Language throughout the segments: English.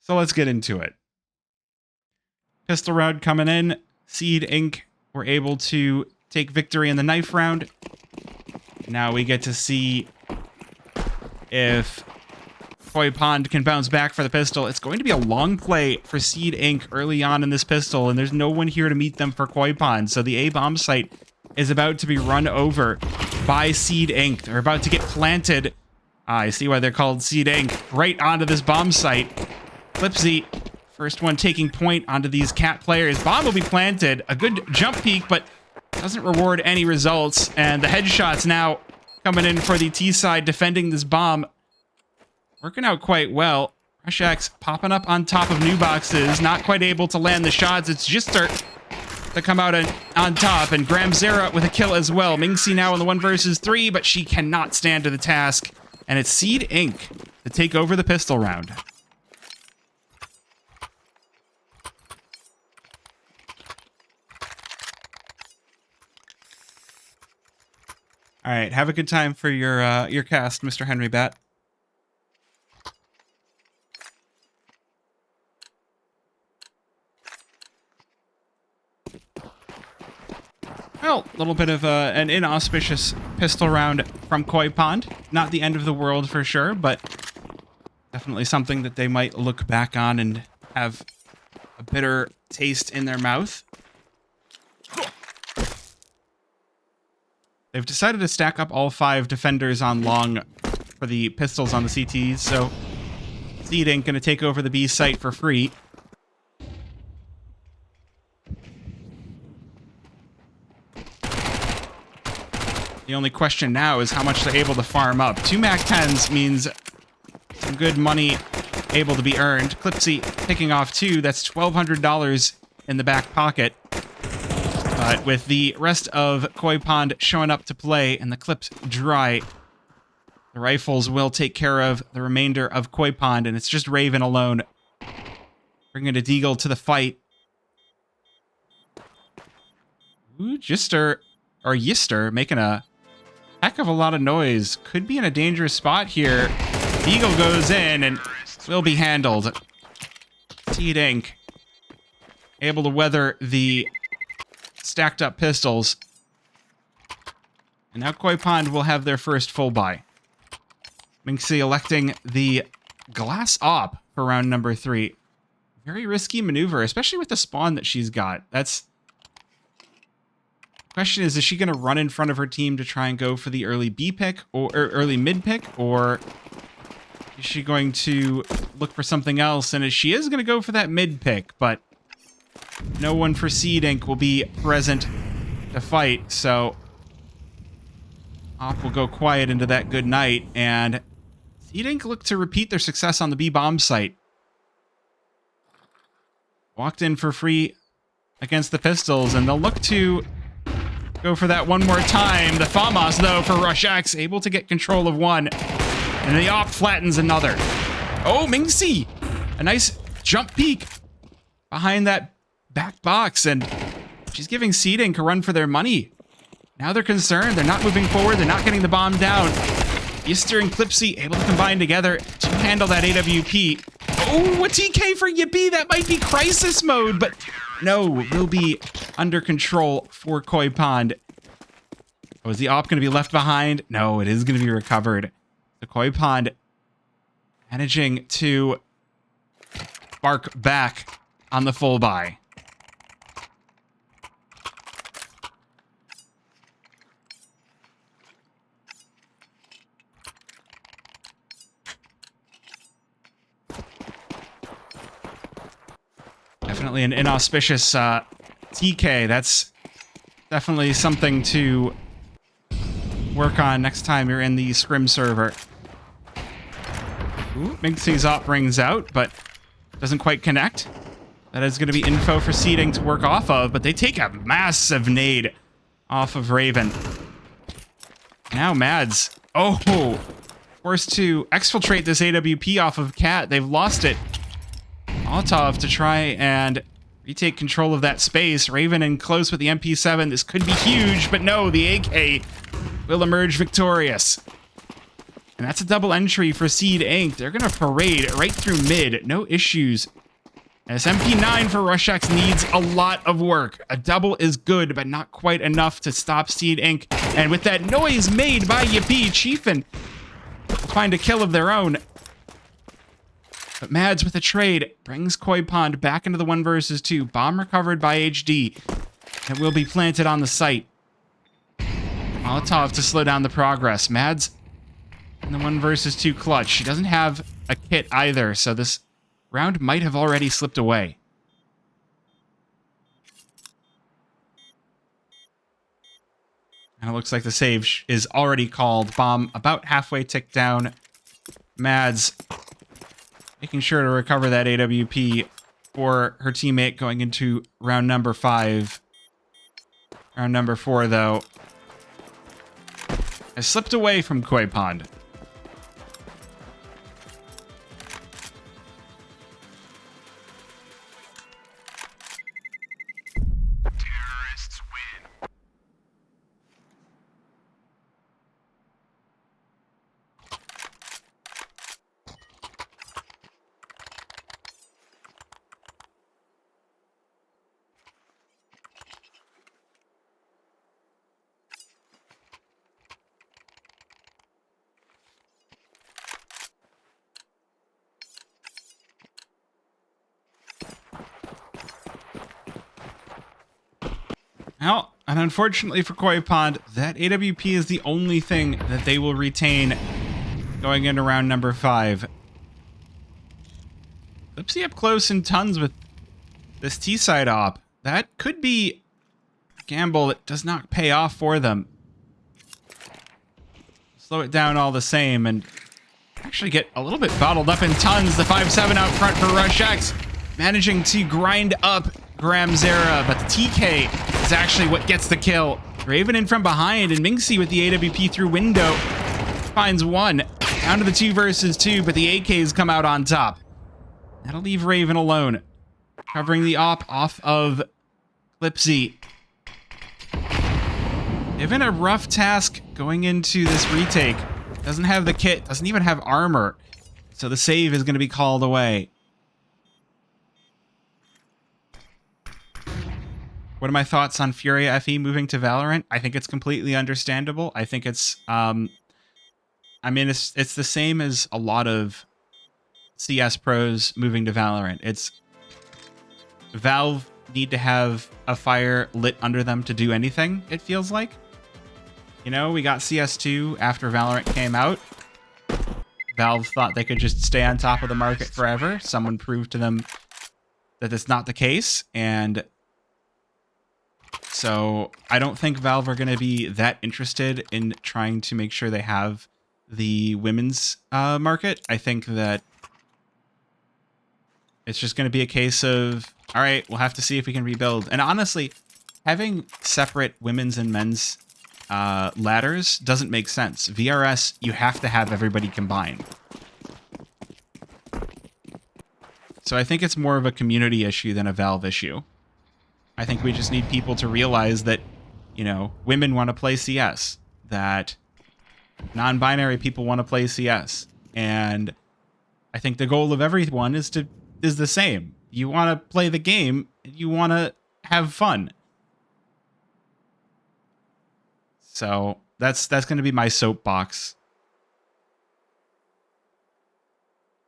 So let's get into it. Pistol round coming in. Seed Inc. were able to take victory in the knife round. Now we get to see if Koi Pond can bounce back for the pistol. It's going to be a long play for Seed Inc. early on in this pistol, and there's no one here to meet them for Koi Pond. So the A bomb site is about to be run over by Seed Inc. They're about to get planted. I see why they're called Seed Inc. Right onto this bomb site. Clipsy, first one taking point onto these cat players. Bomb will be planted. A good jump peek, but doesn't reward any results. And the headshots now coming in for the T side, defending this bomb. Working out quite well. Rushax popping up on top of new boxes. Not quite able to land the shots. It's Jister to come out on top. And Graham Zera with a kill as well. Mingxi now in the 1 versus 3, but she cannot stand to the task. And it's Seed Inc. to take over the pistol round. All right, have a good time for your cast, Mr. Henry Bat. Well, a little bit of an inauspicious pistol round from Koi Pond. Not the end of the world for sure, but definitely something that they might look back on and have a bitter taste in their mouth. They've decided to stack up all 5 defenders on long for the pistols on the CTs, so Seed Inc. going to take over the B site for free. The only question now is how much they're able to farm up. 2 MAC-10s means some good money able to be earned. Clipsy picking off 2. That's $1,200 in the back pocket. But with the rest of Koi Pond showing up to play and the clips dry, the rifles will take care of the remainder of Koi Pond, and it's just Raven alone bringing a Deagle to the fight. Ooh, Yister making a heck of a lot of noise. Could be in a dangerous spot here. Deagle goes in and will be handled. Seed Inc. able to weather the stacked up pistols. And now Koi Pond will have their first full buy. Mingxi electing the glass op for round number 3. Very risky maneuver, especially with the spawn that she's got. That's... Question is she going to run in front of her team to try and go for the early B pick or early mid pick, or is she going to look for something else? And she is going to go for that mid pick, but no one for Seed Inc. will be present to fight, so Op will go quiet into that good night, and Seed Inc. look to repeat their success on the B bomb site. Walked in for free against the pistols, and they'll look to go for that one more time. The FAMAS, though, for Rushax, able to get control of 1. And the Op flattens another. Oh, Mingxi! A nice jump peek behind that back box, and she's giving Seed Inc. a run for their money. Now they're concerned. They're not moving forward. They're not getting the bomb down. Yister and Clipsy able to combine together to handle that AWP. Oh, a TK for Yippee! That might be crisis mode, but no, will be under control for Koi Pond. Oh, is the Op going to be left behind? No, it is going to be recovered. The Koi Pond managing to bark back on the full buy. Definitely an inauspicious TK. That's definitely something to work on next time you're in the scrim server. Ooh, Mingxi's Op rings out, but doesn't quite connect. That is going to be info for Seed Inc. to work off of, but they take a massive nade off of Raven. Now Mads. Oh, forced to exfiltrate this AWP off of Cat. They've lost it. Molotov to try and retake control of that space. Raven in close with the MP7. This could be huge, but no, the AK will emerge victorious. And that's a double entry for Seed Inc. They're going to parade right through mid. No issues. As MP9 for RushX needs a lot of work. A double is good, but not quite enough to stop Seed Inc. And with that noise made by Yippee, Chiefin find a kill of their own. But Mads with a trade brings Koi Pond back into the 1 versus 2. Bomb recovered by HD. It will be planted on the site. Molotov to slow down the progress. Mads in the 1 versus 2 clutch. She doesn't have a kit either, so this round might have already slipped away. And it looks like the save is already called. Bomb about halfway ticked down. Mads making sure to recover that AWP for her teammate going into round number 5. Round number 4, though, has slipped away from Koi Pond. Terrorists win. Well, and unfortunately for Koi Pond, that AWP is the only thing that they will retain going into round number 5. Lipsy up close and tons with this T-side op. That could be a gamble that does not pay off for them. Slow it down all the same and actually get a little bit bottled up in tons. The 5-7 out front for RushX, managing to grind up Gramzera, but the TK is actually what gets the kill. Raven in from behind, and Minxie with the AWP through window finds one. Down to the 2 versus 2, but the AKs come out on top. That'll leave Raven alone. Covering the op off of Lipsy. Given a rough task going into this retake. Doesn't have the kit, doesn't even have armor. So the save is going to be called away. What are my thoughts on Furia FE moving to Valorant? I think it's completely understandable. I think it's, I mean, it's the same as a lot of CS pros moving to Valorant. It's Valve need to have a fire lit under them to do anything, it feels like. You know, we got CS2 after Valorant came out. Valve thought they could just stay on top of the market forever. Someone proved to them that that's not the case, and so I don't think Valve are going to be that interested in trying to make sure they have the women's market. I think that it's just going to be a case of, all right, we'll have to see if we can rebuild. And honestly, having separate women's and men's ladders doesn't make sense. VRS, you have to have everybody combined. So I think it's more of a community issue than a Valve issue. I think we just need people to realize that, you know, women want to play CS, that non-binary people want to play CS. And I think the goal of everyone is the same. You want to play the game, you want to have fun. So that's going to be my soapbox.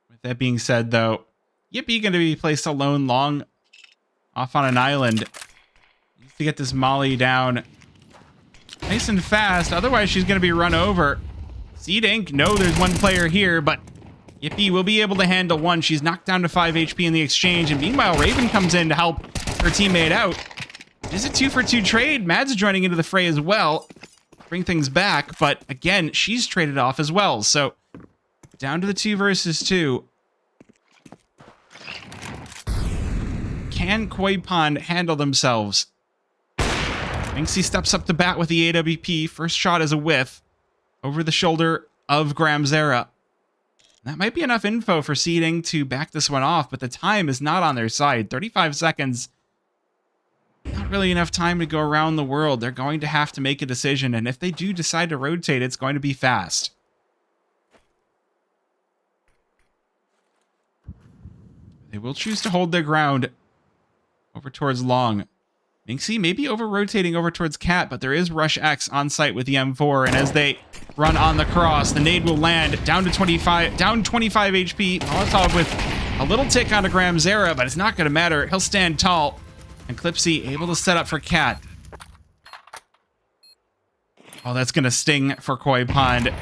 With that being said, though, Yippee going to be placed alone long off on an island. Needs to get this Molly down nice and fast. Otherwise, she's going to be run over. Seed Inc. No, there's one player here, but Yippee will be able to handle one. She's knocked down to 5 HP in the exchange. And meanwhile, Raven comes in to help her teammate out. It is a 2-for-2 trade. Mads joining into the fray as well. Bring things back. But again, she's traded off as well. So down to the 2 versus 2. Can Koi Pond handle themselves? Minxie steps up to bat with the AWP. First shot is a whiff over the shoulder of Gramzera. That might be enough info for Seeding to back this one off, but the time is not on their side. 35 seconds. Not really enough time to go around the world. They're going to have to make a decision, and if they do decide to rotate, it's going to be fast. They will choose to hold their ground over towards Long. Minxie may be over-rotating over towards Cat, but there is Rush X on site with the M4, and as they run on the cross, the nade will land down to 25 HP. Molotov with a little tick onto Gramzera, but it's not going to matter. He'll stand tall. And Clipsy able to set up for Cat. Oh, that's going to sting for Koi Pond.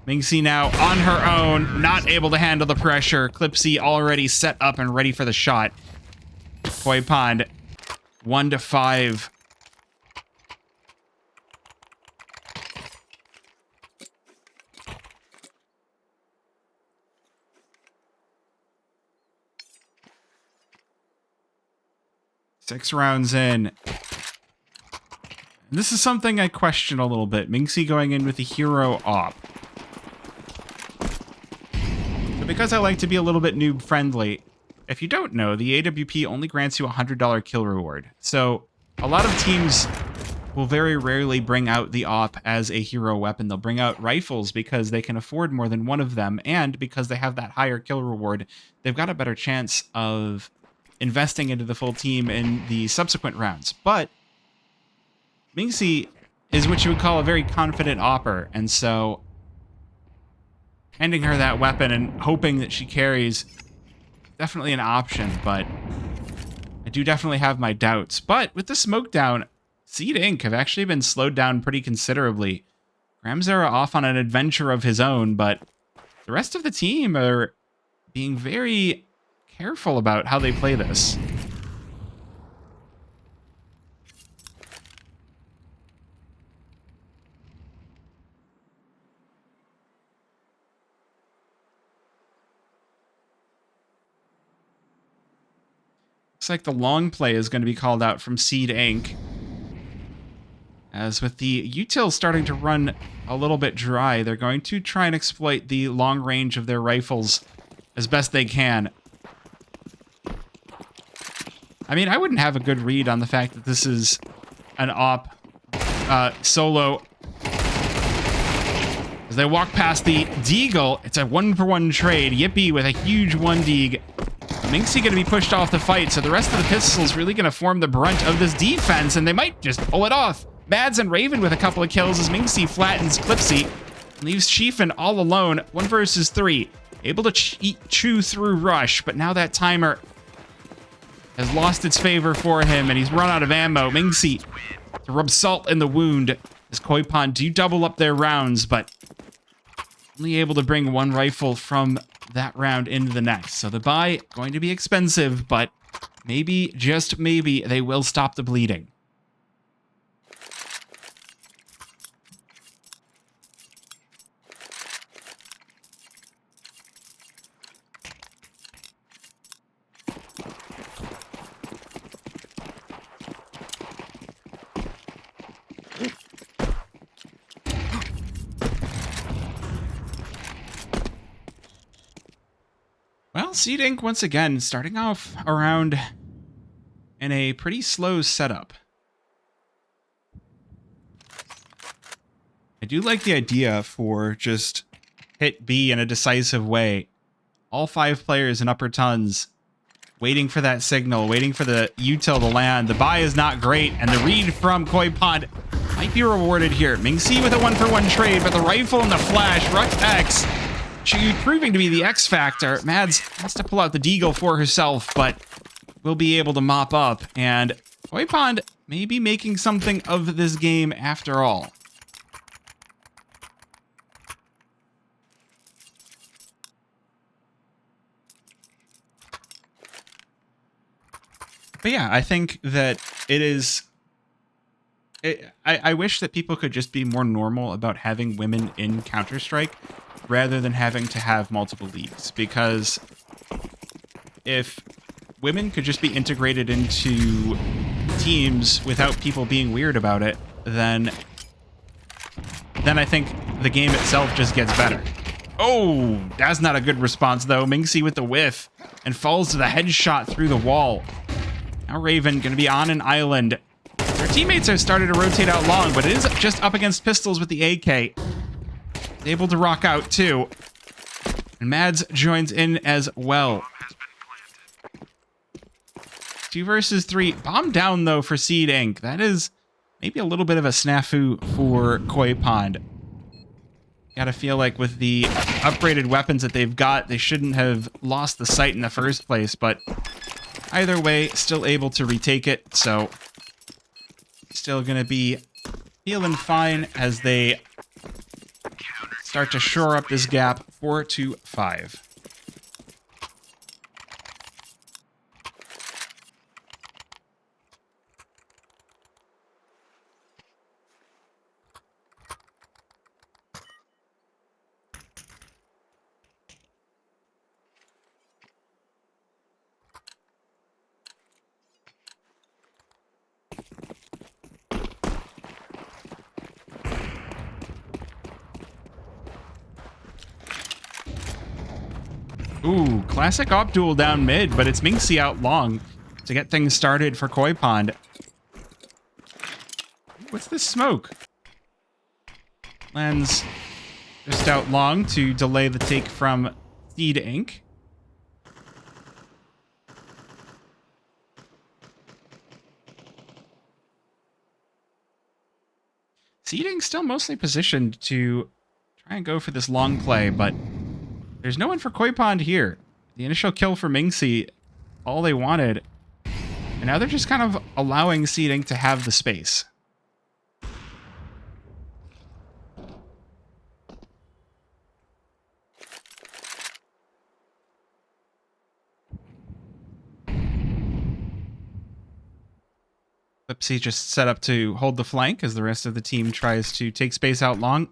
Minxie now on her own, not able to handle the pressure. Clipsy already set up and ready for the shot. Koi Pond, 1-5. Six rounds in. This is something I question a little bit. Minxie going in with a hero op. But because I like to be a little bit noob friendly, if you don't know, the AWP only grants you a $100 kill reward. So a lot of teams will very rarely bring out the op as a hero weapon. They'll bring out rifles because they can afford more than one of them, and because they have that higher kill reward, they've got a better chance of investing into the full team in the subsequent rounds. But Minxie is what you would call a very confident opper, and so handing her that weapon and hoping that she carries, definitely an option, but I do definitely have my doubts. But with the smoke down, Seed Inc. have actually been slowed down pretty considerably. Gramzera off on an adventure of his own, but the rest of the team are being very careful about how they play this. Looks like the long play is going to be called out from Seed Inc. As with the util starting to run a little bit dry, they're going to try and exploit the long range of their rifles as best they can. I mean, I wouldn't have a good read on the fact that this is an op solo. As they walk past the Deagle, it's a 1-for-1 trade. Yippee with a huge 1 Deag. Minxie going to be pushed off the fight, so the rest of the pistols really going to form the brunt of this defense, and they might just pull it off. Mads and Raven with a couple of kills as Minxie flattens Clipsy. Leaves Chiefin all alone, 1 versus 3. Able to chew through Rush, but now that timer has lost its favor for him, and he's run out of ammo. Minxie to rub salt in the wound as Koi Pond do double up their rounds, but only able to bring 1 rifle from that round into the next. So the buy going to be expensive, but maybe, just maybe, they will stop the bleeding. Well, Seed Inc. once again starting off around in a pretty slow setup. I do like the idea for just hit B in a decisive way. All 5 players in upper tons waiting for that signal, waiting for the util to land. The buy is not great, and the read from Koi Pond might be rewarded here. Minxie with a 1-for-1 trade, but the rifle and the flash, Rux X, she proving to be the X factor. Mads has to pull out the Deagle for herself, but will be able to mop up. And Koi Pond may be making something of this game after all. But yeah, I think that it is... I wish that people could just be more normal about having women in Counter-Strike rather than having to have multiple leagues, because if women could just be integrated into teams without people being weird about it, then I think the game itself just gets better. Oh, that's not a good response though. Minxie with the whiff and falls to the headshot through the wall. Now Raven gonna be on an island. Their teammates have started to rotate out long, but it is just up against pistols with the AK. Able to rock out too. And Mads joins in as well. 2 versus 3. Bomb down, though, for Seed Inc. That is maybe a little bit of a snafu for Koi Pond. Gotta feel like with the upgraded weapons that they've got, they shouldn't have lost the site in the first place, but either way, still able to retake it, so still gonna be feeling fine as they start to shore up this gap 4-5. Ooh, classic op duel down mid, but it's Minxie out long to get things started for Koi Pond. What's this smoke? Lands just out long to delay the take from Seed Inc. Seed Inc. still mostly positioned to try and go for this long play, but there's no one for Koi Pond here. The initial kill for Minxie, all they wanted. And now they're just kind of allowing Seed Inc. to have the space. Clipsy just set up to hold the flank as the rest of the team tries to take space out long.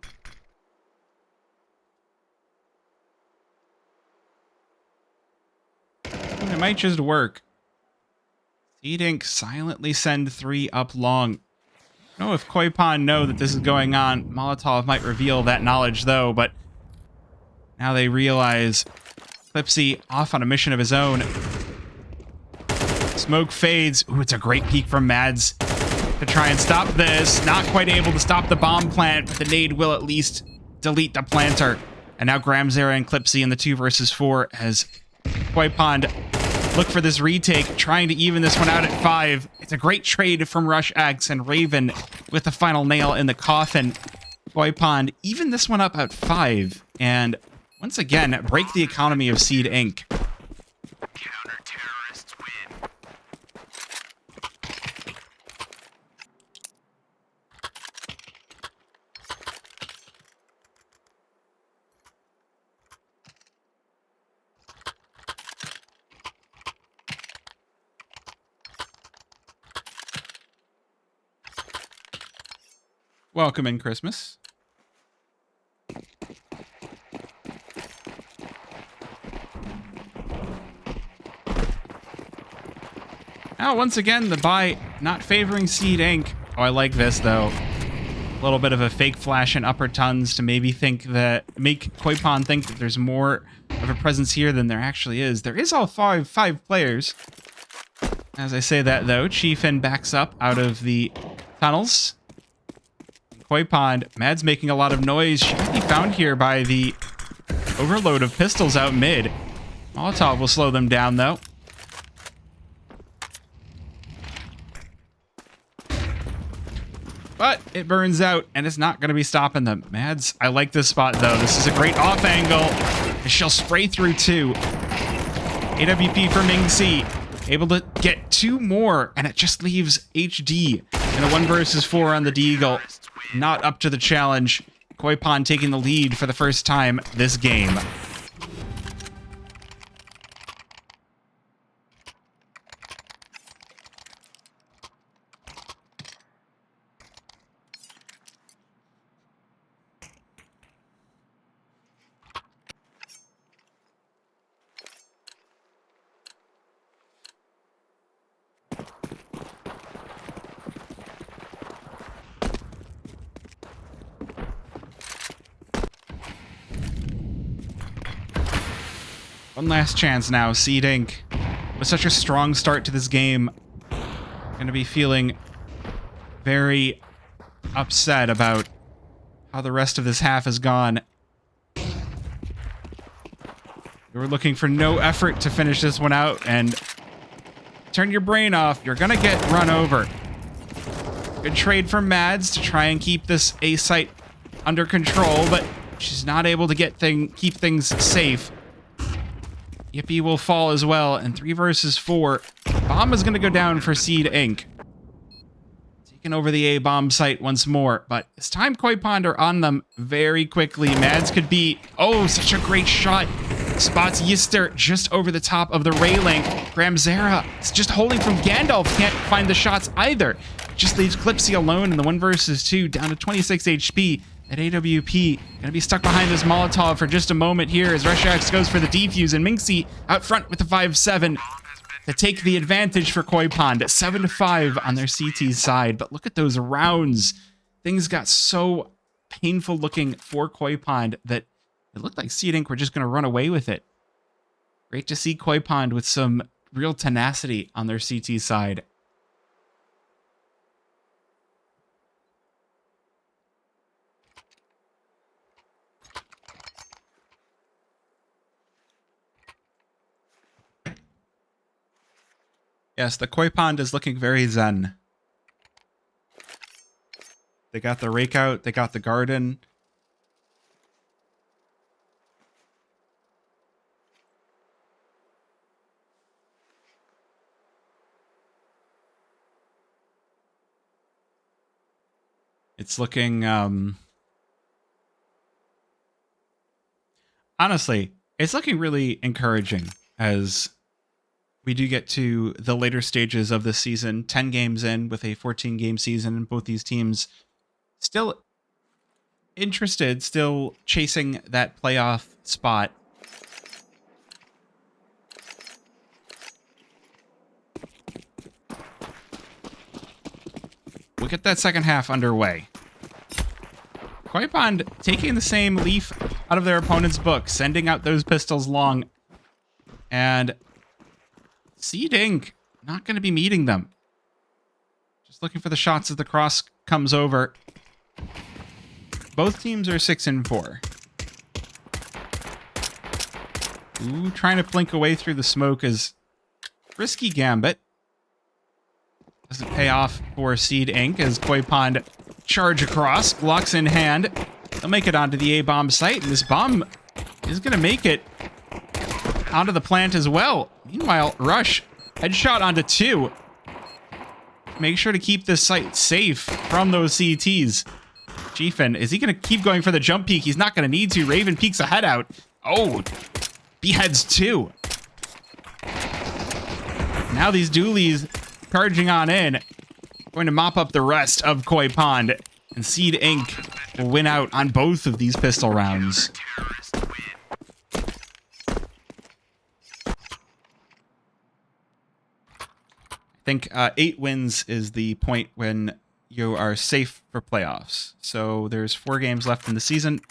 It might just work. Seed Inc. silently send 3 up long. I don't know if Koi Pond know that this is going on. Molotov might reveal that knowledge, though, but now they realize Clipsy off on a mission of his own. Smoke fades. Ooh, it's a great peek from Mads to try and stop this. Not quite able to stop the bomb plant, but the nade will at least delete the planter. And now Gramzera and Clipsy in the 2 versus 4 as Koi Pond look for this retake, trying to even this one out at 5. It's a great trade from Rush X and Raven with the final nail in the coffin. Koi Pond even this one up at 5. And once again, break the economy of Seed Inc. Counter-terrorists win. Welcome in, Christmas. Now, once again, the buy not favoring Seed Inc. Oh, I like this, though. A little bit of a fake flash in upper tons to maybe make Koi Pond think that there's more of a presence here than there actually is. There is all five players. As I say that, though, Chiefin backs up out of the tunnels. Koi Pond, Mad's making a lot of noise. She might be found here by the overload of pistols out mid. Molotov will slow them down, though. But it burns out, and it's not going to be stopping them. Mads, I like this spot, though. This is a great off angle. She'll spray through 2. AWP for Minxie. Able to get 2 more, and it just leaves HD in a 1 versus 4 on the Deagle. Not up to the challenge. Koi Pond taking the lead for the first time this game. One last chance now, Seed Inc. With such a strong start to this game, going to be feeling very upset about how the rest of this half has gone. We were looking for no effort to finish this one out, and turn your brain off. You're gonna get run over. Good trade from Mads to try and keep this A site under control, but she's not able to keep things safe. Yippee will fall as well, and 3 versus 4. Bomb is gonna go down for Seed Inc. Taking over the A bomb site once more, but it's time Koi Pond are on them very quickly. Mads could be, oh, such a great shot. Spots Yister just over the top of the railing. Gramzera is just holding from Gandalf. Can't find the shots either. Just leaves Clipsy alone in the 1 versus 2, down to 26 HP. At AWP, gonna be stuck behind this Molotov for just a moment here as Rushax goes for the defuse, and Minxie out front with the 5-7 to take the advantage for Koi Pond at 7-5 on their CT side. But look at those rounds. Things got so painful looking for Koi Pond that it looked like Seed Inc. were just gonna run away with it. Great to see Koi Pond with some real tenacity on their CT side. Yes, the Koi Pond is looking very zen. They got the rake out, they got the garden. It's looking, honestly, it's looking really encouraging as we do get to the later stages of this season, 10 games in with a 14-game season, and both these teams still interested, still chasing that playoff spot. We'll get that second half underway. Koi Pond taking the same leaf out of their opponent's book, sending out those pistols long, and Seed Inc. not going to be meeting them. Just looking for the shots as the cross comes over. Both teams are 6-4. Ooh, trying to blink away through the smoke is risky gambit. Doesn't pay off for Seed Inc. as Koi Pond charge across, Glocks in hand. They'll make it onto the A-bomb site, and this bomb is going to make it onto the plant as well. Meanwhile, Rush, headshot onto 2. Make sure to keep this site safe from those CTs. Chiefin, is he going to keep going for the jump peek? He's not going to need to. Raven peeks a head out. Oh, beheads 2. Now these dualies charging on in, going to mop up the rest of Koi Pond, and Seed Inc. will win out on both of these pistol rounds. I think 8 wins is the point when you are safe for playoffs. So there's 4 games left in the season,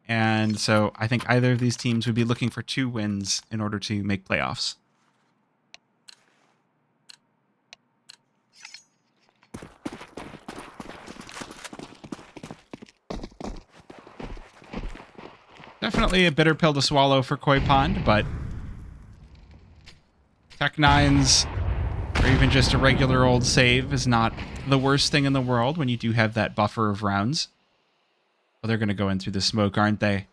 and so I think either of these teams would be looking for 2 wins in order to make playoffs. Definitely a bitter pill to swallow for Koi Pond, but Tech-9's or even just a regular old save is not the worst thing in the world when you do have that buffer of rounds. Oh, they're going to go in through the smoke, aren't they?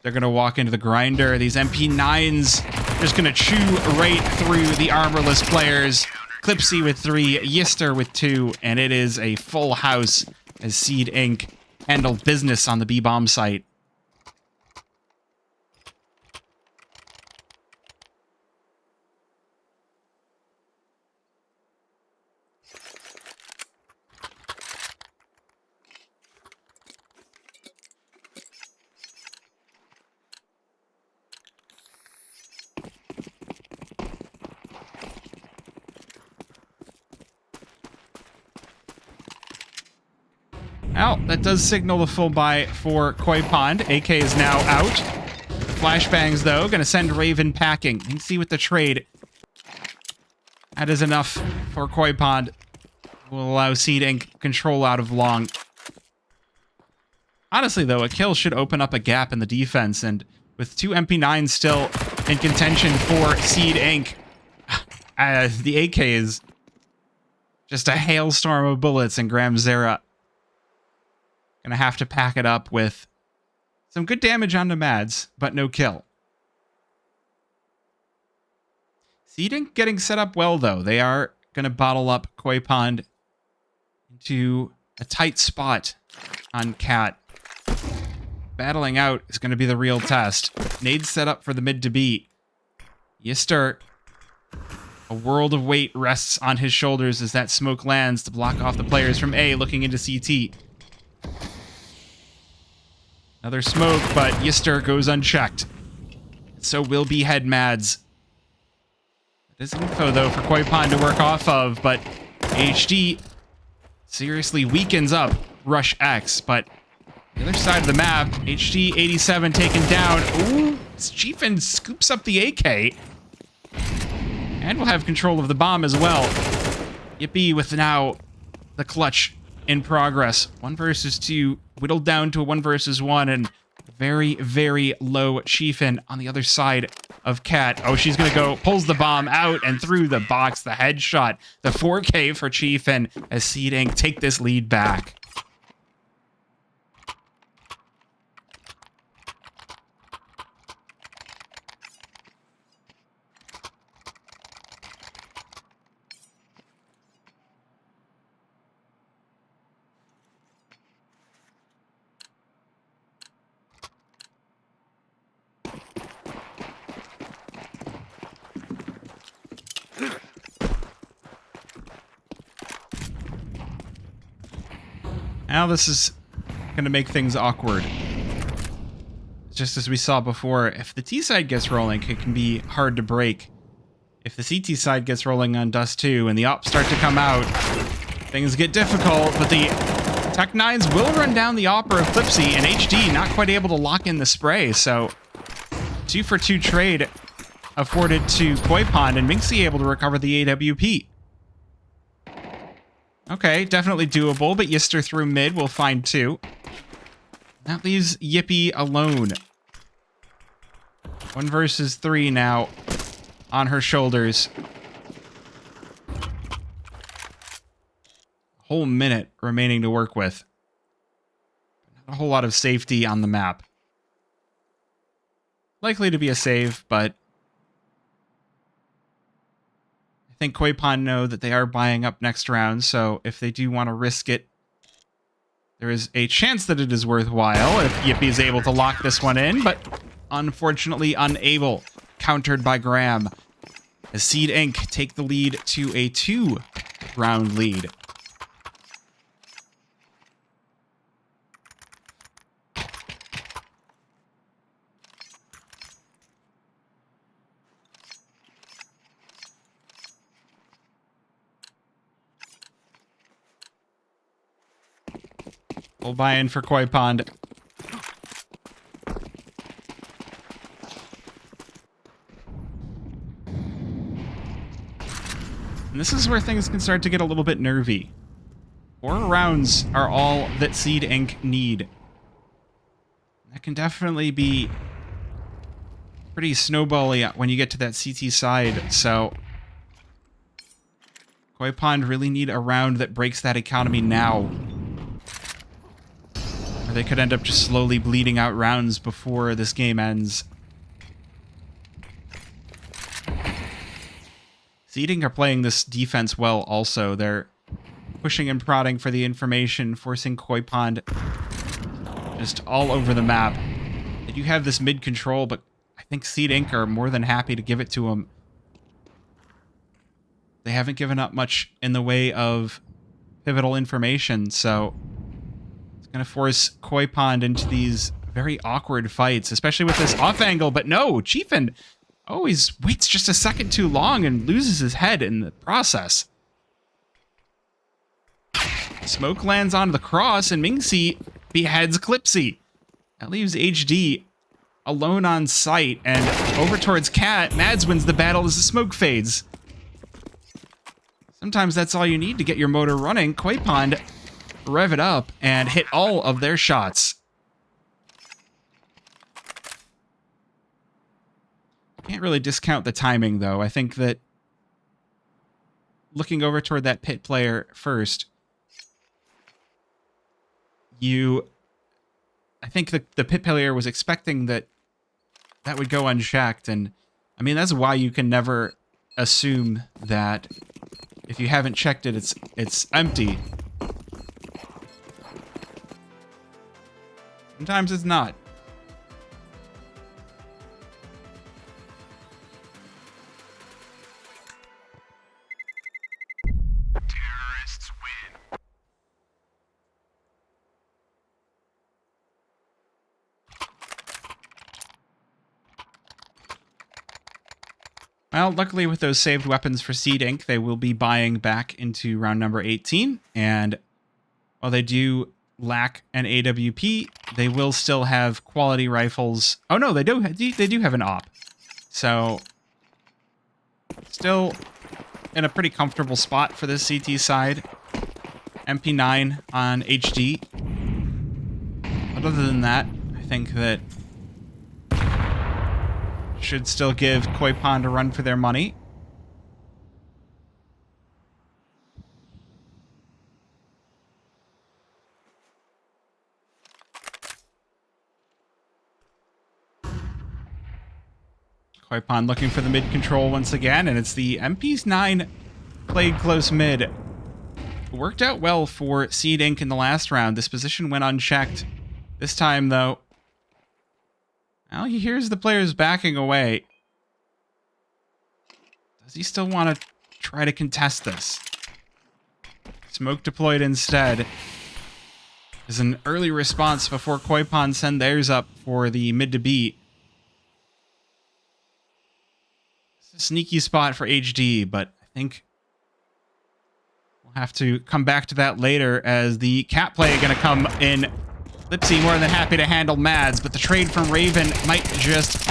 They're going to walk into the grinder. These MP9s just going to chew right through the armorless players. Clipsy with 3, Yister with 2, and it is a full house as Seed Inc. handle business on the B-bomb site. Well, that does signal the full buy for Koi Pond. AK is now out. Flashbangs, though, going to send Raven packing. You can see with the trade, that is enough for Koi Pond. Will allow Seed Inc. control out of long. Honestly, though, a kill should open up a gap in the defense, and with 2 MP9s still in contention for Seed Inc., The AK is just a hailstorm of bullets, and Graham Zera gonna have to pack it up with some good damage on the Mads, but no kill. Seeding getting set up well, though. They are going to bottle up Koi Pond into a tight spot on Cat. Battling out is going to be the real test. Nade set up for the mid to B. Yister, a world of weight rests on his shoulders as that smoke lands to block off the players from A looking into CT. Another smoke, but Yister goes unchecked. So will be head Mads. There's info, though, for Koi Pond to work off of, but HD seriously weakens up Rush X, but the other side of the map, HD 87 taken down. Ooh, Chiefin scoops up the AK. And will have control of the bomb as well. Yippee with now the clutch in progress. 1 versus 2, whittled down to a 1 versus 1, and very, very low Chiefin on the other side of Cat. Oh, she's going to go, pulls the bomb out and through the box, the headshot, the 4K for Chiefin as Seed Inc. take this lead back. Now this is going to make things awkward. Just as we saw before, if the T side gets rolling, it can be hard to break. If the CT side gets rolling on Dust2 and the ops start to come out, things get difficult, but the Tech 9s will run down the Opera of Clipsy, and HD not quite able to lock in the spray, so 2 for 2 trade afforded to Koi Pond, and Minxie able to recover the AWP. Okay, definitely doable, but Yister through mid will find 2. That leaves Yippee alone. 1 versus 3 now on her shoulders. A whole minute remaining to work with. Not a whole lot of safety on the map. Likely to be a save, but I think Koi Pond know that they are buying up next round, so if they do want to risk it, there is a chance that it is worthwhile if Yippee is able to lock this one in, but unfortunately unable. Countered by Graham. As Seed Inc. take the lead to a 2-round lead. We'll buy in for Koi Pond. And this is where things can start to get a little bit nervy. 4 rounds are all that Seed Inc. need. That can definitely be pretty snowbally when you get to that CT side, so Koi Pond really need a round that breaks that economy now. Or they could end up just slowly bleeding out rounds before this game ends. Seeding are playing this defense well also. They're pushing and prodding for the information, forcing Koi Pond just all over the map. They do have this mid control, but I think Seed Inc. are more than happy to give it to them. They haven't given up much in the way of pivotal information, so it's going to force Koi Pond into these very awkward fights, especially with this off angle, but no, Chiefin always waits just a second too long and loses his head in the process. Smoke lands onto the cross, and Minxie beheads Clipsy. That leaves HD alone on site, and over towards Cat. Mads wins the battle as the smoke fades. Sometimes that's all you need to get your motor running. Koi Pond rev it up and hit all of their shots. Can't really discount the timing, though. I think that looking over toward that pit player first, I think the pit player was expecting that would go unchecked, and I mean that's why you can never assume that if you haven't checked it, it's empty. Sometimes it's not. Terrorists win. Well, luckily with those saved weapons for Seed Inc., they will be buying back into round number 18. And while they do lack an AWP, they will still have quality rifles. Oh no, they do have an op. So still in a pretty comfortable spot for this CT side. MP9 on HD. But other than that, I think that should still give Koi Pond a run for their money. Koi Pond looking for the mid control once again, and it's the MP's 9 played close mid. It worked out well for Seed Inc. in the last round. This position went unchecked. This time, though, well, he hears the players backing away. Does he still want to try to contest this? Smoke deployed instead. There's an early response before Koi Pond send theirs up for the mid to B. It's a sneaky spot for HD, but I think we'll have to come back to that later as the cat play going to come in. Lipsy more than happy to handle Mads, but the trade from Raven might just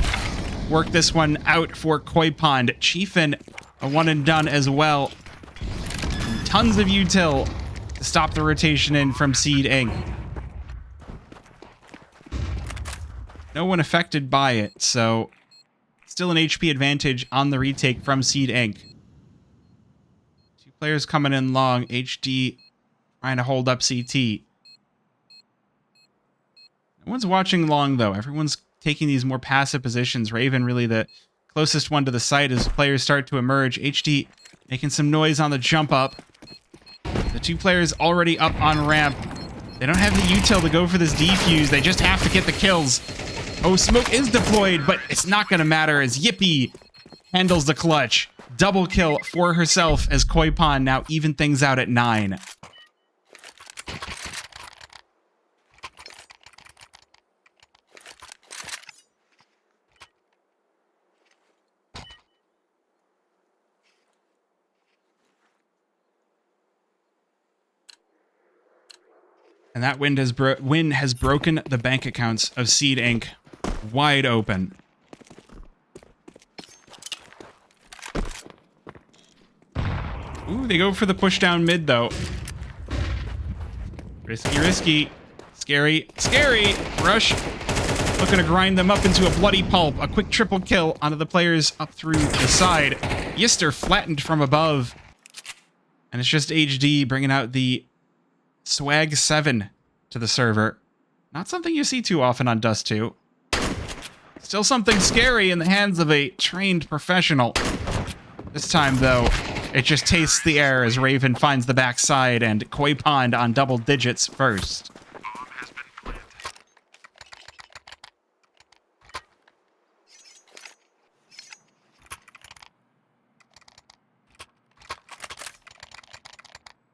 work this one out for Koi Pond. Chiefin, a one and done as well. And tons of util to stop the rotation in from Seed Inc. No one affected by it, so still an HP advantage on the retake from Seed Inc. Two players coming in long. HD trying to hold up CT. No one's watching long, though. Everyone's taking these more passive positions. Raven really the closest one to the site as players start to emerge. HD making some noise on the jump up. The two players already up on ramp. They don't have the util to go for this defuse. They just have to get the kills. Oh, smoke is deployed, but it's not going to matter as Yippee handles the clutch. Double kill for herself as Koi Pond now even things out at 9. And that win has broken the bank accounts of Seed Inc. wide open. Ooh, they go for the push down mid, though. Risky, risky. Scary, scary. Rush. Looking to grind them up into a bloody pulp. A quick triple kill onto the players up through the side. Yister flattened from above. And it's just HD bringing out the Swag 7 to the server. Not something you see too often on Dust2. Still something scary in the hands of a trained professional. This time, though, it just tastes the air as Raven finds the backside and Koi Pond on double digits first. Bomb has been planted.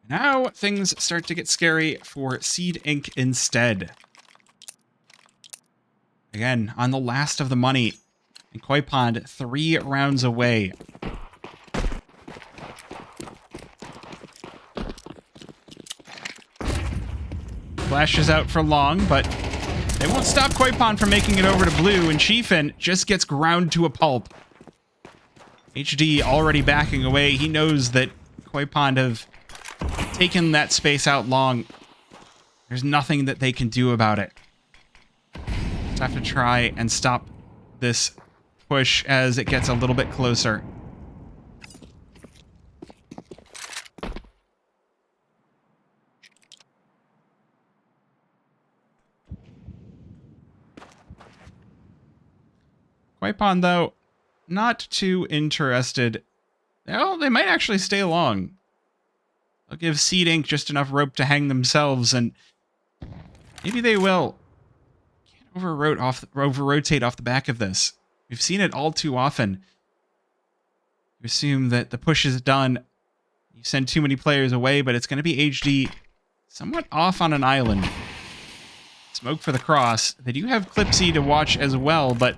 Now things start to get scary for Seed Inc. instead. Again, on the last of the money. And Koi Pond 3 rounds away. Flashes out for long, but they won't stop Koi Pond from making it over to blue, and Chiefin just gets ground to a pulp. HD already backing away. He knows that Koi Pond have taken that space out long. There's nothing that they can do about it. Just have to try and stop this push as it gets a little bit closer. Koi Pond, though, not too interested. Well, they might actually stay long. They'll give Seed Inc. just enough rope to hang themselves, and maybe they will. Can't over-rotate off the back of this. We've seen it all too often. You assume that the push is done. You send too many players away, but it's going to be HD somewhat off on an island. Smoke for the cross. They do have Clipsy to watch as well, but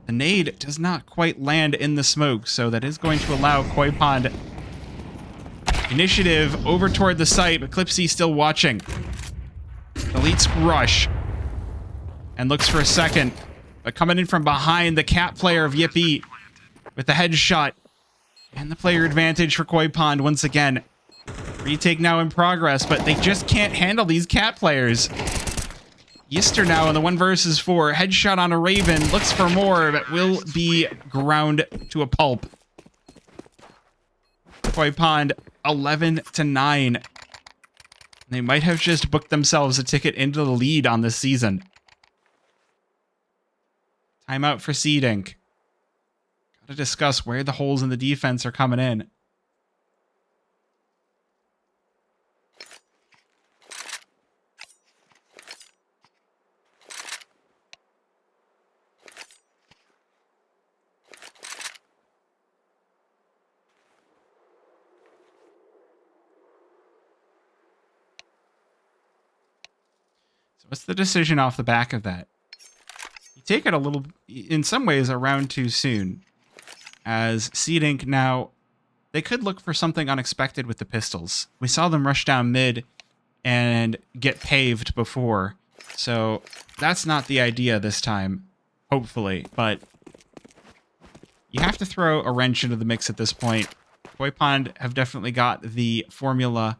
the nade does not quite land in the smoke, so that is going to allow Koi Pond initiative over toward the site, but Clipsy still watching. Deletes rush and looks for a second, but coming in from behind, the cat player of Yippee with the headshot and the player advantage for Koi Pond once again. Retake now in progress, but they just can't handle these cat players. Yister now in the 1 versus 4. Headshot on a Raven. Looks for more, but will be ground to a pulp. Koi Pond 11-9. They might have just booked themselves a ticket into the lead on this season. Timeout for Seed Inc. Gotta discuss where the holes in the defense are coming in. What's the decision off the back of that? You take it a little, in some ways, a round too soon. As Seed Inc. now, they could look for something unexpected with the pistols. We saw them rush down mid and get paved before. So that's not the idea this time, hopefully. But you have to throw a wrench into the mix at this point. Koi Pond have definitely got the formula.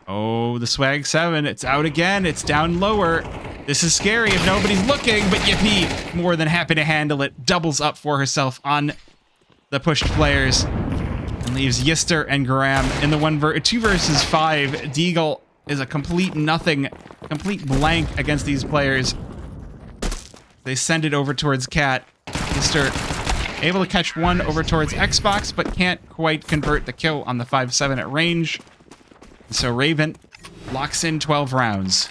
Oh, the Swag 7. It's out again. It's down lower. This is scary if nobody's looking, but Yippee, more than happy to handle it. Doubles up for herself on the pushed players and leaves Yister and Graham in the 2 versus 5. Deagle is a complete nothing, complete blank against these players. They send it over towards Cat. Yister able to catch one over towards Xbox, but can't quite convert the kill on the 5-7 at range. So Raven locks in 12 rounds.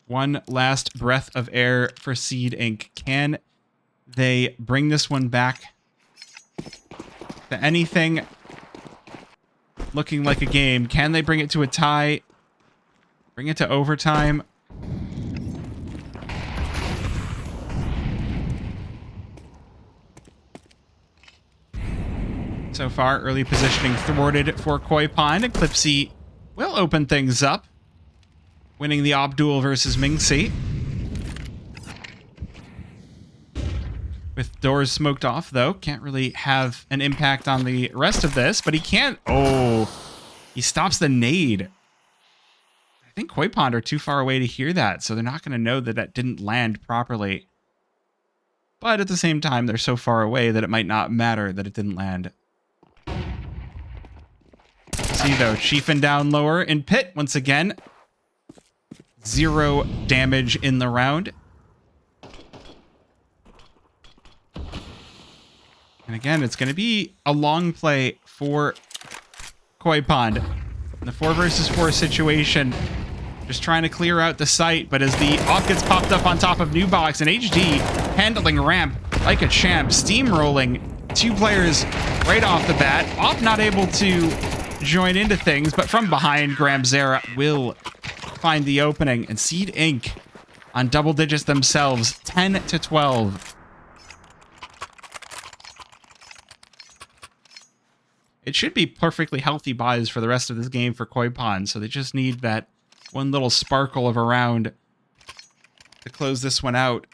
One last breath of air for Seed Inc. Can they bring this one back to anything looking like a game? Can they bring it to a tie? Bring it to overtime? So far, early positioning thwarted for Koi Pond, and Clipsy will open things up, winning the Abdul versus Mingxi. With doors smoked off, though, can't really have an impact on the rest of this, but he can't. Oh, he stops the nade. I think Koi Pond are too far away to hear that, so they're not going to know that that didn't land properly. But at the same time, they're so far away that it might not matter that it didn't land. See, though, Chiefin down lower in pit once again. 0 damage in the round. And again, it's going to be a long play for Koi Pond. In the 4 versus 4 situation, just trying to clear out the site, but as the op gets popped up on top of New Box, and HD handling ramp like a champ, steamrolling 2 players right off the bat. Op not able to join into things, but from behind, Graham Zera will find the opening, and Seed Inc. on double digits themselves, 10-12. It should be perfectly healthy buys for the rest of this game for Koi Pond, so they just need that one little sparkle of a round to close this one out.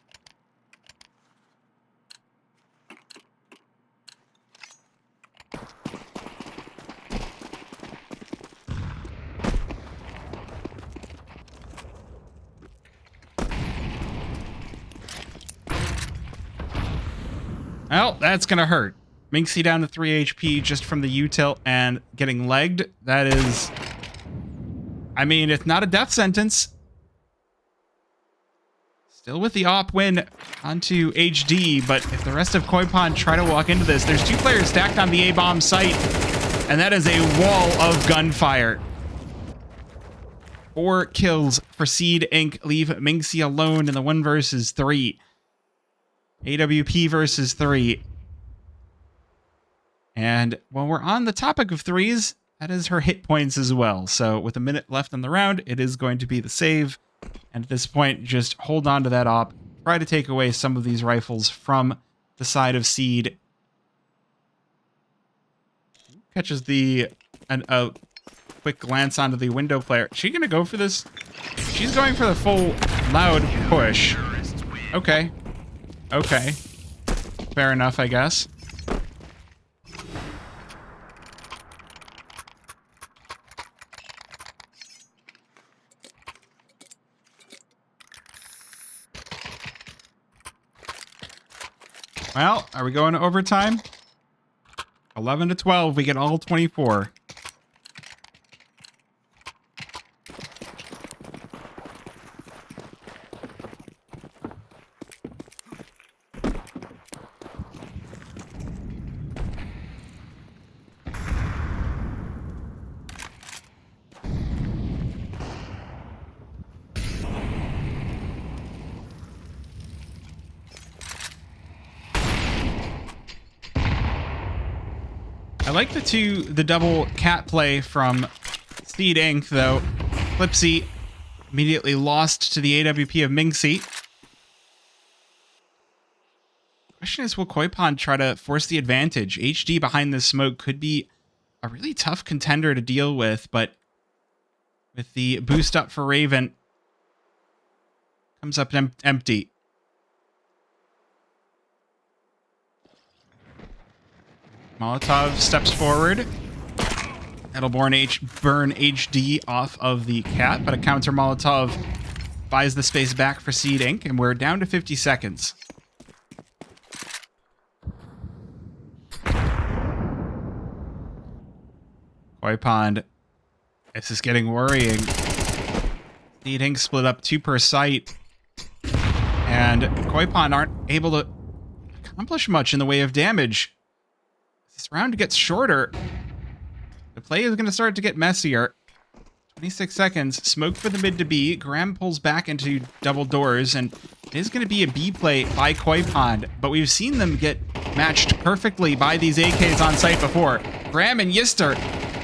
Well, that's going to hurt. Minxie down to 3 HP just from the util and getting legged. That is... I mean, it's not a death sentence. Still with the op win onto HD, but if the rest of Koi Pond try to walk into this, there's 2 players stacked on the A-bomb site, and that is a wall of gunfire. 4 kills for Seed Inc. Leave Minxie alone in the 1 versus 3. AWP versus 3. And while we're on the topic of threes, that is her hit points as well. So with a minute left in the round, it is going to be the save. And at this point, just hold on to that op. Try to take away some of these rifles from the side of Seed. Catches a quick glance onto the window player. Is she going to go for this? She's going for the full loud push. Okay. Okay. Fair enough, I guess. Well, are we going to overtime? 11 to 12, we get all 24. I like the double cat play from Seed Inc., though. Flipsy immediately lost to the AWP of Minxie. Question is, will Koi Pond try to force the advantage? HD behind this smoke could be a really tough contender to deal with, but with the boost up for Raven, comes up empty. Molotov steps forward. That'll burn HD off of the cat, but a counter Molotov buys the space back for Seed Inc., and we're down to 50 seconds. Koi Pond. This is getting worrying. Seed Inc. split up 2 per site, and Koi Pond aren't able to accomplish much in the way of damage. This round gets shorter. The play is going to start to get messier. 26 seconds. Smoke for the mid to B. Graham pulls back into double doors, and it is going to be a B play by Koi Pond, but we've seen them get matched perfectly by these AKs on site before. Graham and Yister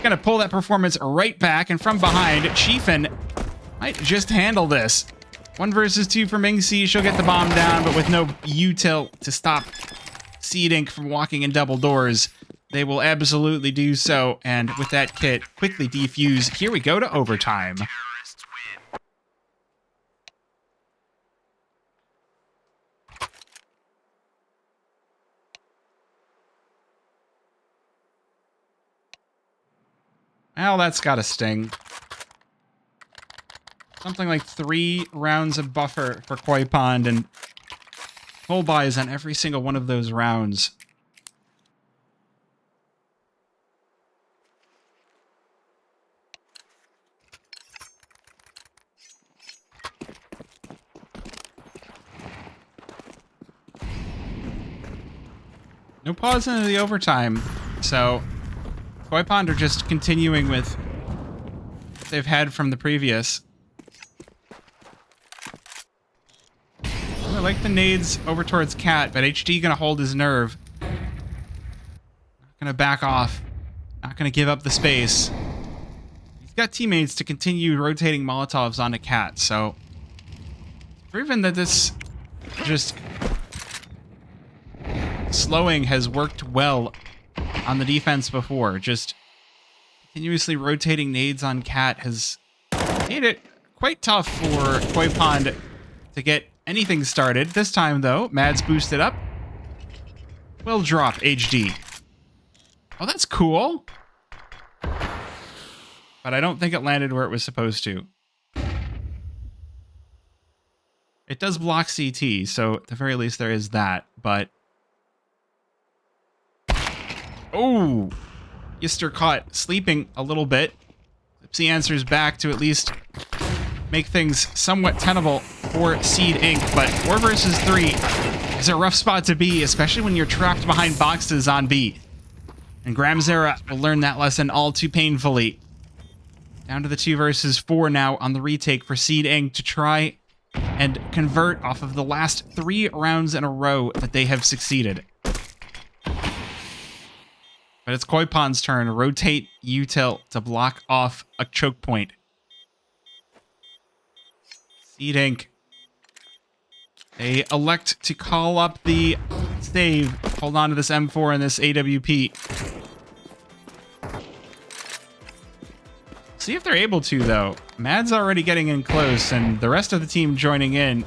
going to pull that performance right back, and from behind, Chiefin might just handle this. 1 versus 2 for Minxie. She'll get the bomb down, but with no util to stop Seed Inc. from walking in double doors. They will absolutely do so, and with that kit, quickly defuse. Here we go to overtime. Well, that's got a sting. Something like 3 rounds of buffer for Koi Pond, and full buys on every single one of those rounds. No pause into the overtime, so Koi Pond are just continuing with what they've had from the previous. I like the nades over towards Cat, but HD gonna hold his nerve. Not gonna back off. Not gonna give up the space. He's got teammates to continue rotating Molotovs onto Cat, so it's proven that this just slowing has worked well on the defense before. Just continuously rotating nades on Cat has made it quite tough for Koi Pond to get anything started. This time, though, Mads boosted up. Will drop HD. Oh, that's cool. But I don't think it landed where it was supposed to. It does block CT, so at the very least there is that, but Oh, Yister caught sleeping a little bit. Clipsy answers back to at least make things somewhat tenable for Seed Inc. But 4 versus 3 is a rough spot to be, especially when you're trapped behind boxes on B. And Gramzera will learn that lesson all too painfully. Down to the 2 versus 4 now on the retake for Seed Inc. to try and convert off of the last 3 rounds in a row that they have succeeded. But it's Koipon's turn. Rotate util to block off a choke point. Seed Inc. They elect to call up the save. Hold on to this M4 and this AWP. See if they're able to, though. Mad's already getting in close, and the rest of the team joining in.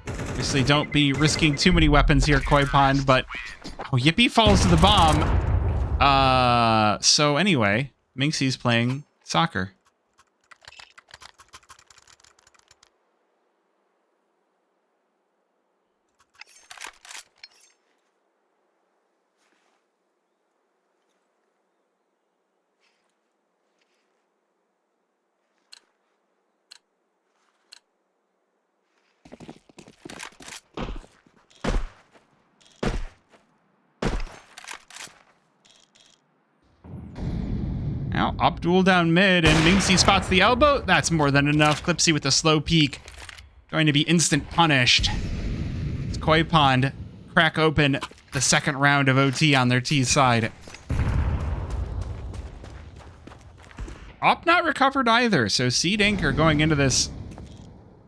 Obviously, don't be risking too many weapons here, Koipon, but... Oh, Yippee falls to the bomb. So anyway, Minxie's playing soccer. Now, Abdul down mid, and Minxie spots the elbow. That's more than enough. Clipsy with the slow peek. Going to be instant punished. It's Koi Pond crack open the second round of OT on their T side. Op not recovered either, so Seed Inc. are going into this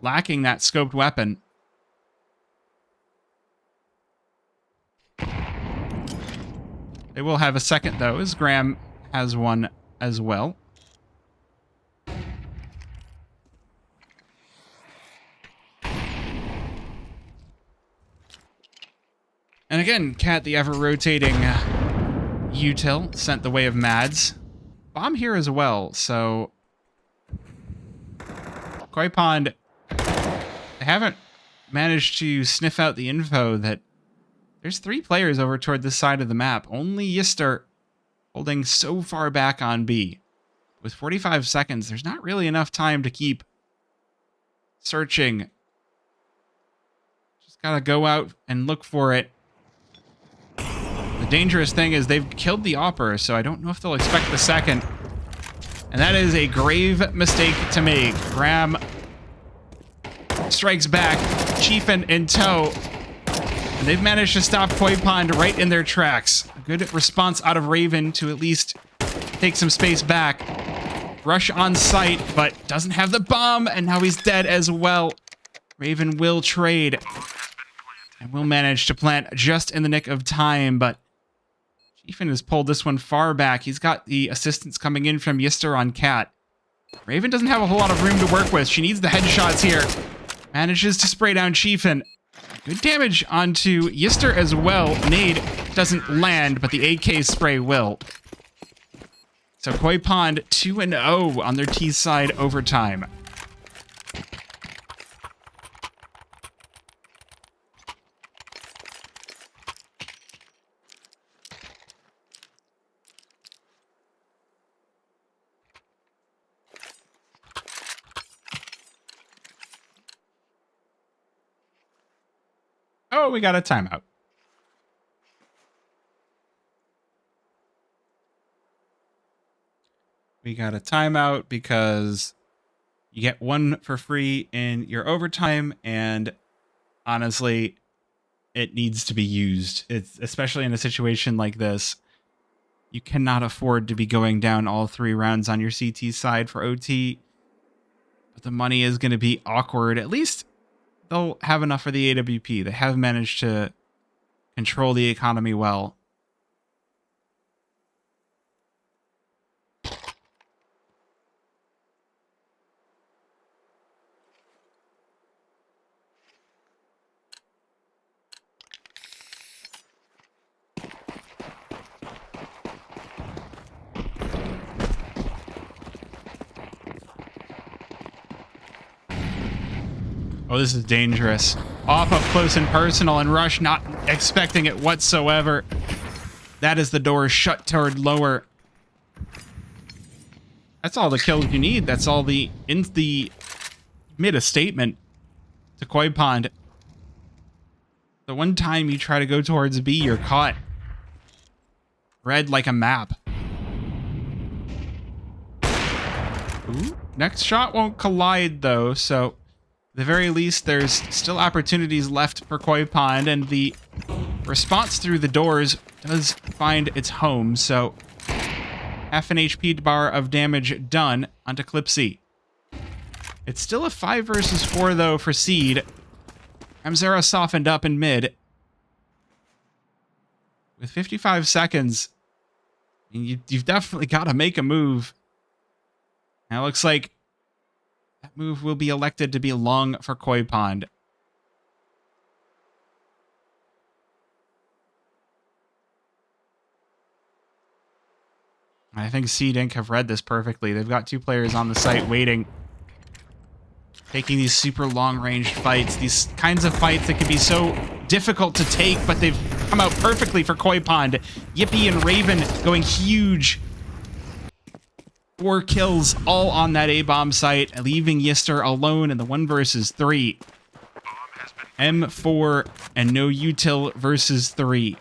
lacking that scoped weapon. They will have a second, though, as Graham has one as well. And again, Cat, the ever-rotating util, sent the way of Mads. Bomb here as well, so... Koi Pond, they haven't managed to sniff out the info that there's 3 players over toward this side of the map. Only Yister holding so far back on B. With 45 seconds, there's not really enough time to keep searching. Just gotta go out and look for it. The dangerous thing is they've killed the Opper, so I don't know if they'll expect the second. And that is a grave mistake to make. Graham strikes back, Chiefin in tow. And they've managed to stop Koi Pond right in their tracks. A good response out of Raven to at least take some space back. Rush on site, but doesn't have the bomb, and now he's dead as well. Raven will trade. And will manage to plant just in the nick of time, but Chiefin has pulled this one far back. He's got the assistance coming in from Yister on Cat. Raven doesn't have a whole lot of room to work with. She needs the headshots here. Manages to spray down Chiefin. Good damage onto Yister as well. Nade doesn't land, but the AK spray will. So Koi Pond 2-0 on their T side overtime. Oh, we got a timeout. We got a timeout because you get 1 for free in your overtime, and honestly, it needs to be used. It's especially in a situation like this. You cannot afford to be going down all 3 rounds on your CT side for OT. But the money is going to be awkward. At least they'll have enough for the AWP. They have managed to control the economy well. Oh, this is dangerous. Off up close and personal, and Rush not expecting it whatsoever. That is the door shut toward lower. That's all the kills you need. That's all the made a statement to Koi Pond. The one time you try to go towards B, you're caught. Red like a map. Ooh. Next shot won't collide though, so at the very least there's still opportunities left for Koi Pond, and the response through the doors does find its home, so half an HP bar of damage done onto Clip C. It's still a 5 versus 4 though for Seed. Ramzera softened up in mid. With 55 seconds, you've definitely got to make a move. Now it looks like that move will be elected to be long for Koi Pond. I think Seed Inc. have read this perfectly. They've got 2 players on the site waiting. Taking these super long-range fights. These kinds of fights that can be so difficult to take, but they've come out perfectly for Koi Pond. Yippee and Raven going huge. 4 kills all on that A-bomb site, leaving Yister alone in the 1 versus 3. M4 and no util versus 3.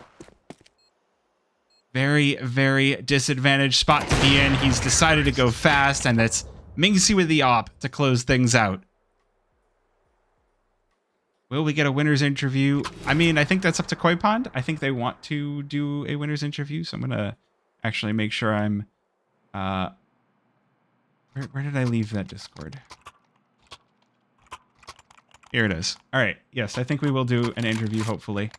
Very, very disadvantaged spot to be in. He's decided to go fast, and it's Mingxi with the op to close things out. Will we get a winner's interview? I mean, I think that's up to Koi Pond. I think they want to do a winner's interview, so I'm going to actually make sure I'm... Where did I leave that Discord? Here it is. All right. Yes, I think we will do an interview, hopefully.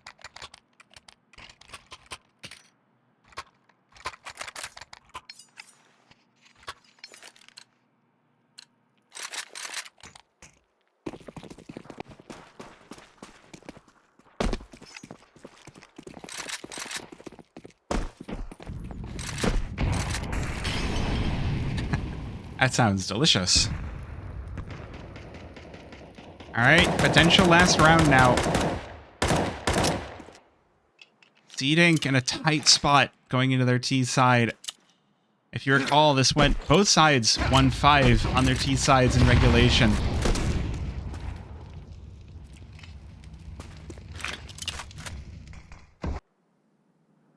That sounds delicious. All right, potential last round now. Seed Inc. in a tight spot going into their T side. If you recall, this went both sides 1-5 on their T sides in regulation.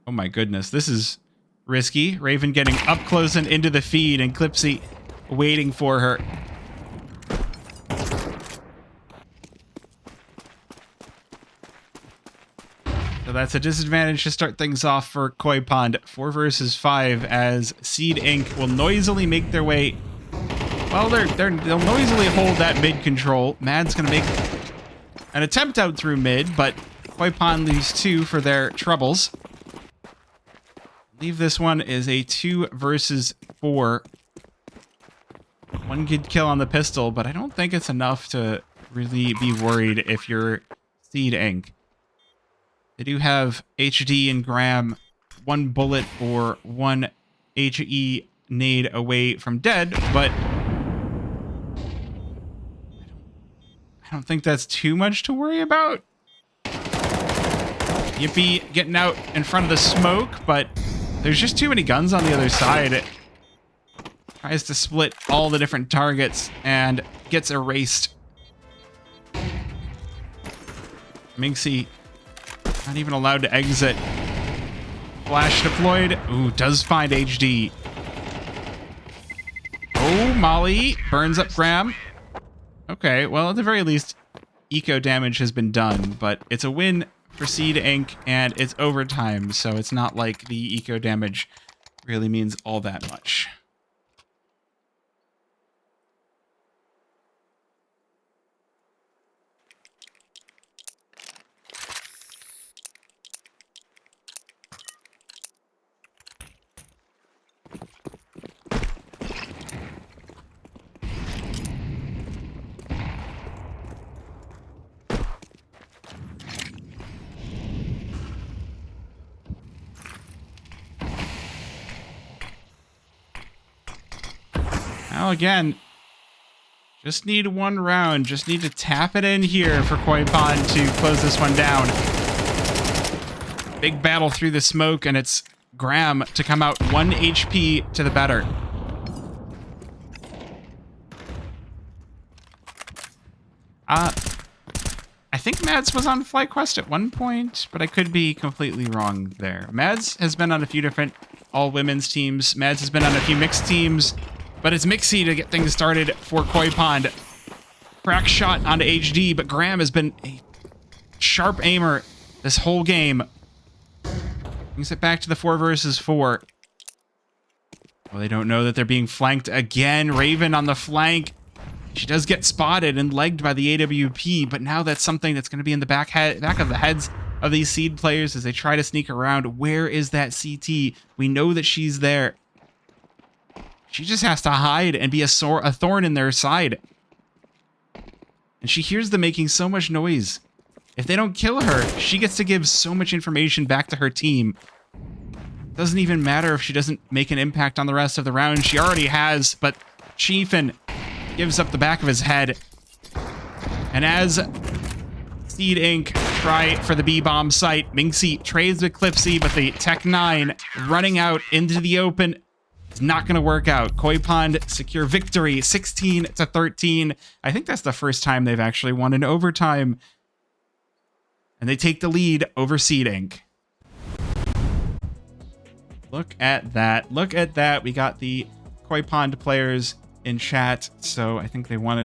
Oh my goodness, this is risky. Raven getting up close and into the feed, and Clipsy waiting for her. So that's a disadvantage to start things off for Koi Pond. 4 versus 5 as Seed Inc. will noisily make their way. Well, they'll noisily hold that mid control. Mad's gonna make an attempt out through mid, but Koi Pond leaves 2 for their troubles. I believe this one is a 2 versus 4. 1 good kill on the pistol, but I don't think it's enough to really be worried if you're Seed Inc. They do have HD and Graham 1 bullet or 1 HE nade away from dead, but I don't think that's too much to worry about. Yippee getting out in front of the smoke, but there's just too many guns on the other side. It tries to split all the different targets and gets erased. Mingxi not even allowed to exit. Flash deployed. Ooh, does find HD. Oh, Molly burns up Graham. Okay, well, at the very least, eco damage has been done, but it's a win for Seed Inc. and it's overtime, so it's not like the eco damage really means all that much. Now again, just need 1 round. Just need to tap it in here for Koi Pond to close this one down. Big battle through the smoke, and it's Graham to come out 1 HP to the better. I think Mads was on FlyQuest at one point, but I could be completely wrong there. Mads has been on a few different all-women's teams. Mads has been on a few mixed teams, but it's Mixie to get things started for Koi Pond. Crack shot onto HD, but Graham has been a sharp aimer this whole game. Brings it back to the 4 versus 4. Well, they don't know that they're being flanked again. Raven on the flank. She does get spotted and legged by the AWP, but now that's something that's going to be in the back of the heads of these seed players as they try to sneak around. Where is that CT? We know that she's there. She just has to hide and be a thorn in their side. And she hears them making so much noise. If they don't kill her, she gets to give so much information back to her team. Doesn't even matter if she doesn't make an impact on the rest of the round. She already has, but Chiefin gives up the back of his head. And as Seed Inc. try for the B-bomb site, Minxie trades with Clipsy, but the Tech 9 running out into the open is not going to work out. Koi Pond secure victory, 16-13. I think that's the first time they've actually won in overtime. And they take the lead over Seed Inc. Look at that. Look at that. We got the Koi Pond players in chat, so I think they wanted